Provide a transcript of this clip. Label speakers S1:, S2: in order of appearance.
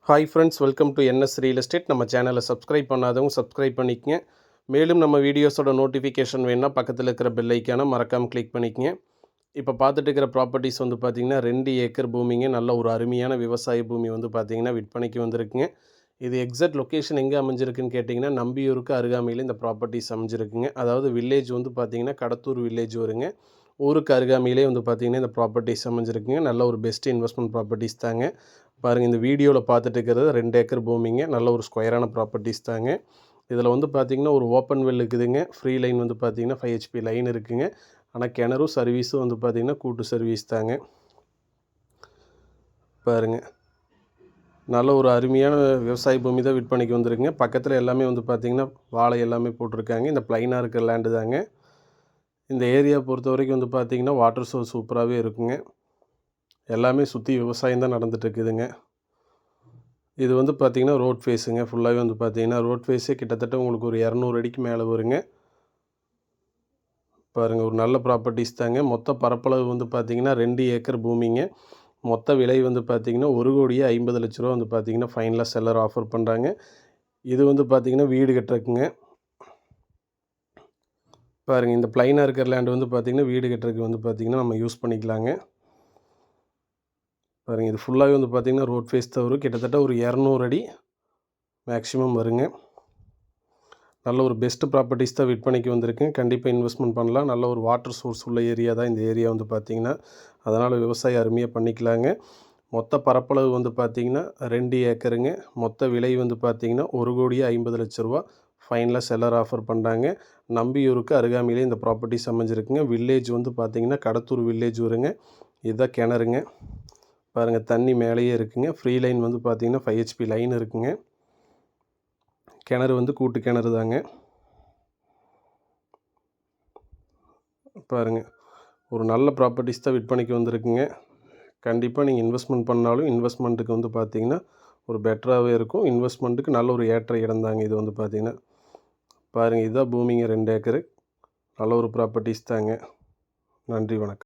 S1: Hi friends, welcome to NS real estate. நம்ம சேனலை subscribe பண்ணாதவங்க சப்ஸ்கிரைப் பண்ணிக்கங்க. மேலும் நம்ம வீடியோஸோட நோட்டிஃபிகேஷன் வேணுன்னா பக்கத்தில் இருக்கிற பெல் ஐக்கானை மறக்காமல் கிளிக் பண்ணிக்கங்க. இப்போ பார்த்துட்டு இருக்கிற ப்ராப்பர்ட்டிஸ் வந்து பார்த்திங்கன்னா 2 ஏக்கர் பூமிங்க. நல்ல ஒரு அருமையான விவசாய பூமி வந்து பார்த்திங்கன்னா விற்பனைக்கு வந்திருக்குங்க. இது எக்ஸாக்ட் லொக்கேஷன் எங்கே அமைஞ்சிருக்குன்னு கேட்டிங்கன்னா நம்பியூருக்கு அருகாமையில் இந்த ப்ராப்பர்ட்டிஸ் அமைஞ்சிருக்குங்க. அதாவது வில்லேஜ் வந்து பார்த்திங்கன்னா கடத்தூர் வில்லேஜ் வருங்க. ஊருக்கு அருகாமையிலே வந்து பார்த்திங்கன்னா இந்த ப்ராப்பர்ட்டிஸ் அமைஞ்சிருக்குங்க. நல்ல ஒரு பெஸ்ட் இன்வெஸ்ட்மெண்ட் ப்ராப்பர்ட்டிஸ் தாங்க. பாருங்கள், இந்த வீடியோவில் பார்த்துட்டு இருக்கிறது 2 ஏக்கர் பூமிங்க. நல்ல ஒரு ஸ்கொயரான ப்ராப்பர்ட்டிஸ் தாங்க. இதில் வந்து பார்த்திங்கன்னா ஒரு ஓப்பன் வெல் இருக்குதுங்க. ஃப்ரீ லைன் வந்து பார்த்திங்கன்னா 5 HP லைன் இருக்குதுங்க. ஆனால் கிணறும் சர்வீஸும் வந்து பார்த்திங்கன்னா கூட்டு சர்வீஸ் தாங்க. பாருங்கள், நல்ல ஒரு அருமையான விவசாய பூமி தான் விற்பனைக்கு வந்துருக்குங்க. பக்கத்தில் எல்லாமே வந்து பார்த்திங்கன்னா வாழை எல்லாமே போட்டிருக்காங்க. இந்த ப்ளைனாக இருக்கிற லேண்டு தாங்க. இந்த ஏரியா பொறுத்த வரைக்கும் வந்து பார்த்திங்கன்னா வாட்டர் சோர்ஸ் சூப்பராகவே இருக்குங்க. எல்லாமே சுற்றி விவசாயம் தான் நடந்துகிட்ருக்குதுங்க. இது வந்து பார்த்திங்கன்னா ரோட் ஃபேஸுங்க. ஃபுல்லாகவே வந்து பார்த்திங்கன்னா ரோட் ஃபேஸே கிட்டத்தட்ட உங்களுக்கு ஒரு 200 அடிக்கு மேலே வருங்க. பாருங்கள், ஒரு நல்ல ப்ராப்பர்ட்டிஸ் தாங்க. மொத்த பரப்பளவு வந்து பார்த்திங்கன்னா 2 ஏக்கர் பூமிங்க. மொத்த விலை வந்து பார்த்திங்கன்னா 1,50,00,000 வந்து பார்த்திங்கன்னா ஃபைனலாக செல்லர் ஆஃபர் பண்ணுறாங்க. இது வந்து பார்த்திங்கன்னா வீடு கட்டுறதுக்குங்க. பாருங்கள், இந்த ப்ளைனாக இருக்கிற லேண்டு வந்து பார்த்திங்கன்னா வீடு கட்டுறதுக்கு வந்து பார்த்திங்கன்னா நம்ம யூஸ் பண்ணிக்கலாங்க. பாருங்கள், இது ஃபுல்லாகவே வந்து பார்த்திங்கன்னா ரோட் ஃபேஸ் தான் வரும். கிட்டத்தட்ட ஒரு 200 அடி மேக்ஸிமம் வருங்க. நல்ல ஒரு பெஸ்ட்டு ப்ராப்பர்ட்டிஸ் தான் விற்பனைக்கு வந்திருக்கு. கண்டிப்பாக இன்வெஸ்ட்மெண்ட் பண்ணலாம். நல்ல ஒரு வாட்டர் சோர்ஸ் உள்ள ஏரியா தான் இந்த ஏரியா வந்து பார்த்திங்கன்னா. அதனால் விவசாயம் அருமையாக பண்ணிக்கலாங்க. மொத்த பரப்பளவு வந்து பார்த்திங்கன்னா 2 ஏக்கருங்க. மொத்த விலை வந்து பார்த்திங்கன்னா 1,50,00,000 ஃபைனலாக செல்லர் ஆஃபர் பண்ணுறாங்க. நம்பியூருக்கு அருகாமையிலே இந்த ப்ராப்பர்ட்டிஸ் அமைஞ்சிருக்குங்க. வில்லேஜ் வந்து பார்த்திங்கன்னா கடத்தூர் வில்லேஜ் வருங்க. இதுதான் கிணறுங்க. பாருங்கள், தண்ணி மேலேயே இருக்குங்க. ஃப்ரீ லைன் வந்து பார்த்திங்கன்னா 5 HP லைன் இருக்குங்க. கிணறு வந்து கூட்டு கிணறு தாங்க. பாருங்கள், ஒரு நல்ல ப்ராப்பர்ட்டிஸ் தான் விற்பனைக்கு வந்திருக்குங்க. கண்டிப்பாக நீங்கள் இன்வெஸ்ட்மெண்ட் பண்ணாலும் இன்வெஸ்ட்மெண்ட்டுக்கு வந்து பார்த்திங்கன்னா ஒரு பெட்டராகவே இருக்கும். இன்வெஸ்ட்மெண்ட்டுக்கு நல்ல ஒரு ஏற்ற இடம் தாங்க இது வந்து பார்த்திங்கன்னா. பாருங்கள், இதுதான் பூமிங்க 2 ஏக்கரு. நல்ல ஒரு ப்ராப்பர்ட்டிஸ் தாங்க. நன்றி, வணக்கம்.